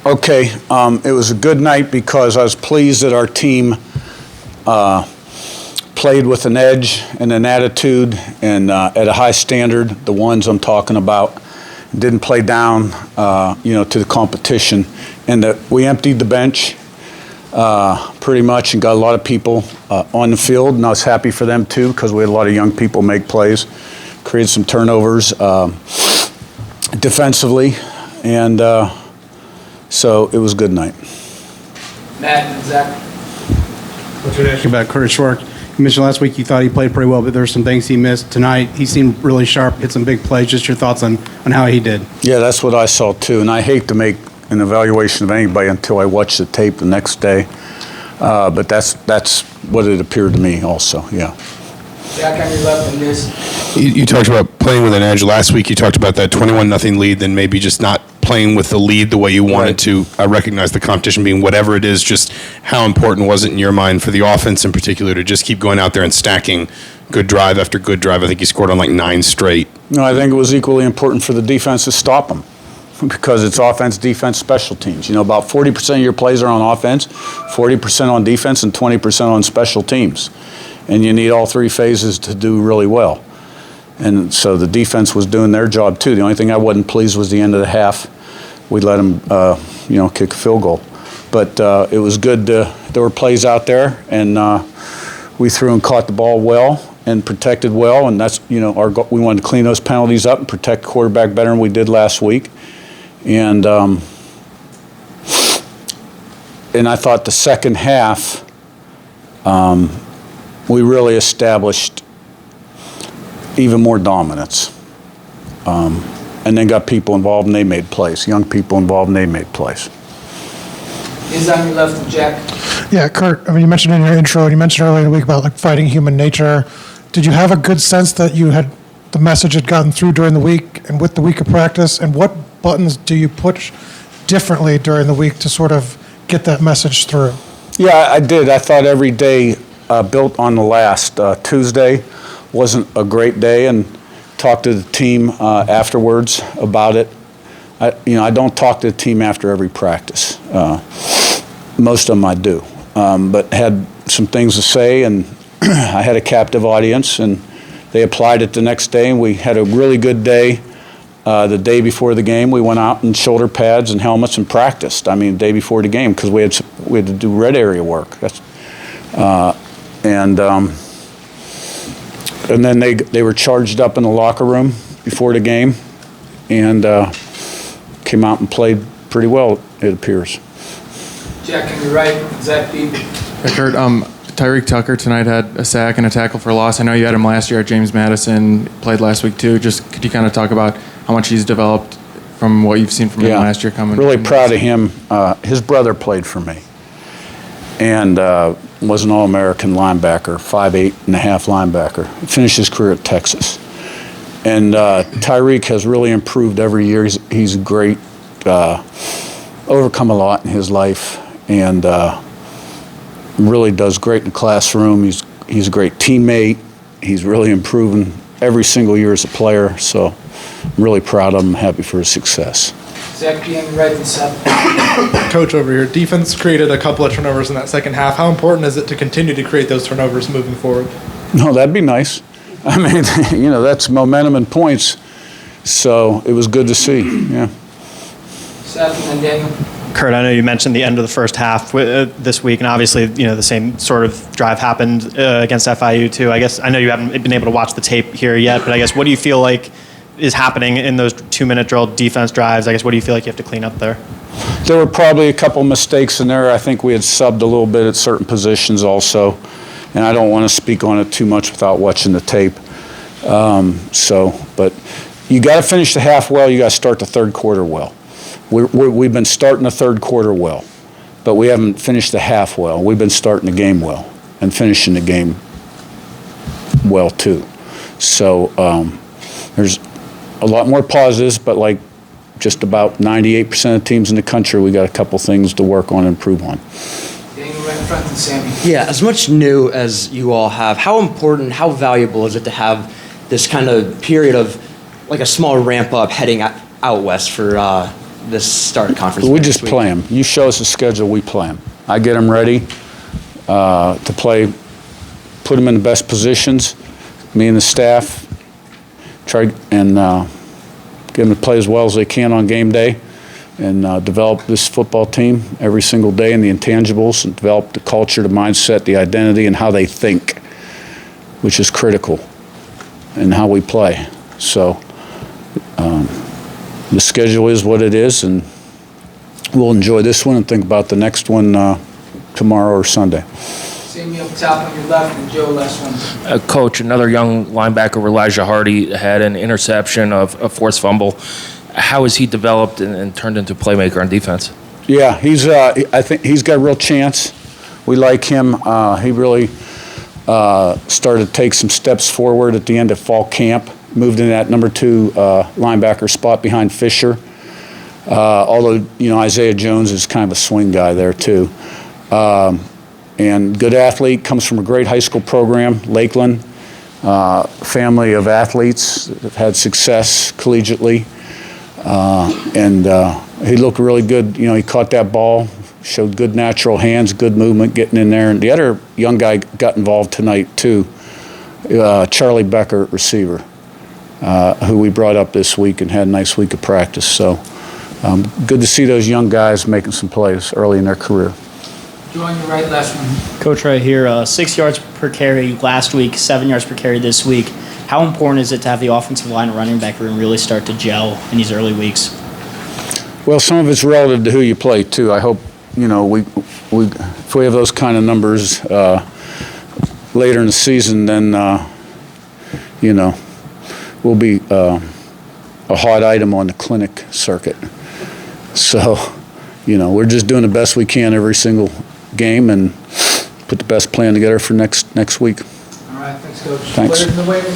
Okay, it was a good night because I was pleased that our team played with an edge and an attitude and at a high standard, the ones I'm talking about. Didn't play down, to the competition. And that we emptied the bench pretty much and got a lot of people on the field, and I was happy for them too because we had a lot of young people make plays, created some turnovers defensively, and so it was a good night. Matt and Zach. What's your ask about Curtis Schwartz? You mentioned last week you thought he played pretty well, but there's some things he missed. Tonight, he seemed really sharp, hit some big plays. Just your thoughts on how he did. Yeah, that's what I saw too, and I hate to make an evaluation of anybody until I watch the tape the next day, but that's what it appeared to me also, yeah. Jack, on your left in this. You talked about playing with an edge last week. You talked about that 21-0 lead, then maybe just not playing with the lead the way you wanted to. I recognize the competition being whatever it is. Just how important was it in your mind for the offense in particular to just keep going out there and stacking good drive after good drive? I think you scored on like 9 straight. No, I think it was equally important for the defense to stop them because it's offense, defense, special teams. About 40% of your plays are on offense, 40% on defense, and 20% on special teams. And you need all three phases to do really well. And so the defense was doing their job too. The only thing I wasn't pleased was the end of the half. We let them, kick a field goal. But it was good. There were plays out there, and we threw and caught the ball well and protected well. And that's, our goal. We wanted to clean those penalties up and protect the quarterback better than we did last week. And I thought the second half, we really established even more dominance. And then got people involved and they made plays. Young people involved and they made plays. Is on your left, Jack. Yeah, Curt, you mentioned in your intro, and you mentioned earlier in the week about fighting human nature. Did you have a good sense that the message had gotten through during the week and with the week of practice? And what buttons do you push differently during the week to sort of get that message through? Yeah, I did. I thought every day built on the last. Tuesday wasn't a great day, and talked to the team afterwards about it. I don't talk to the team after every practice. Most of them I do, but had some things to say, and I had a captive audience, and they applied it the next day, and we had a really good day. The day before the game, we went out in shoulder pads and helmets and practiced. The day before the game, because we had to do red area work. And then they were charged up in the locker room before the game, and came out and played pretty well, it appears. Jack, on your right, Zach B. Yeah, Curt, Tyreek Tucker tonight had a sack and a tackle for loss. I know you had him last year at James Madison, played last week too. Just could you kind of talk about how much he's developed from what you've seen from him last year coming? Really proud of him. His brother played for me and was an All-American linebacker, 5'8" and a half linebacker. Finished his career at Texas. And Tyreek has really improved every year. He's great, overcome a lot in his life, and really does great in the classroom. He's a great teammate. He's really improving every single year as a player. So I'm really proud of him, happy for his success. Zach B. on your right and Seth. Coach over here, defense created a couple of turnovers in that second half. How important is it to continue to create those turnovers moving forward? No, that'd be nice. That's momentum and points. So it was good to see, yeah. Seth and then Daniel. Curt, I know you mentioned the end of the first half this week, and obviously, the same sort of drive happened against FIU too. I guess I know you haven't been able to watch the tape here yet, but I guess what do you feel like is happening in those 2-minute drill defense drives? I guess what do you feel like you have to clean up there? There were probably a couple mistakes in there. I think we had subbed a little bit at certain positions also, and I don't want to speak on it too much without watching the tape. But you got to finish the half well. You got to start the third quarter well. We've been starting the third quarter well, but we haven't finished the half well. We've been starting the game well and finishing the game well too. So there's a lot more positives, but like just about 98% of teams in the country, we got a couple things to work on and improve on. Daniel right in front and Sammy. Yeah, as much new as you all have, how important, how valuable is it to have this kind of period of like a small ramp up heading out west for this start of conference? We next just week? play them. You show us the schedule, we play them. I get them ready to play, put them in the best positions. Me and the staff try and get them to play as well as they can on game day, and develop this football team every single day, and the intangibles, and develop the culture, the mindset, the identity, and how they think, which is critical in how we play. So the schedule is what it is, and we'll enjoy this one and think about the next one tomorrow or Sunday. Sammy up top on your left and Joe last one. Coach, another young linebacker, Elijah Hardy, had an interception of a forced fumble. How has he developed and turned into a playmaker on defense? Yeah, I think he's got a real chance. We like him. He really started to take some steps forward at the end of fall camp. Moved in that number 2 linebacker spot behind Fisher. Although, Isaiah Jones is kind of a swing guy there too. And good athlete, comes from a great high school program, Lakeland. Family of athletes that have had success collegiately. And he looked really good. He caught that ball, showed good natural hands, good movement getting in there. And the other young guy got involved tonight too, Charlie Becker, receiver, who we brought up this week and had a nice week of practice. So good to see those young guys making some plays early in their career. Joe on your right last one. Coach, right here, 6 yards per carry last week, 7 yards per carry this week. How important is it to have the offensive line and running back room really start to gel in these early weeks? Well, some of it's relative to who you play too. I hope if we have those kind of numbers later in the season, then we'll be a hot item on the clinic circuit. So, we're just doing the best we can every single game and put the best plan together for next week. All right, thanks, Coach. Thanks. Players in the waiting.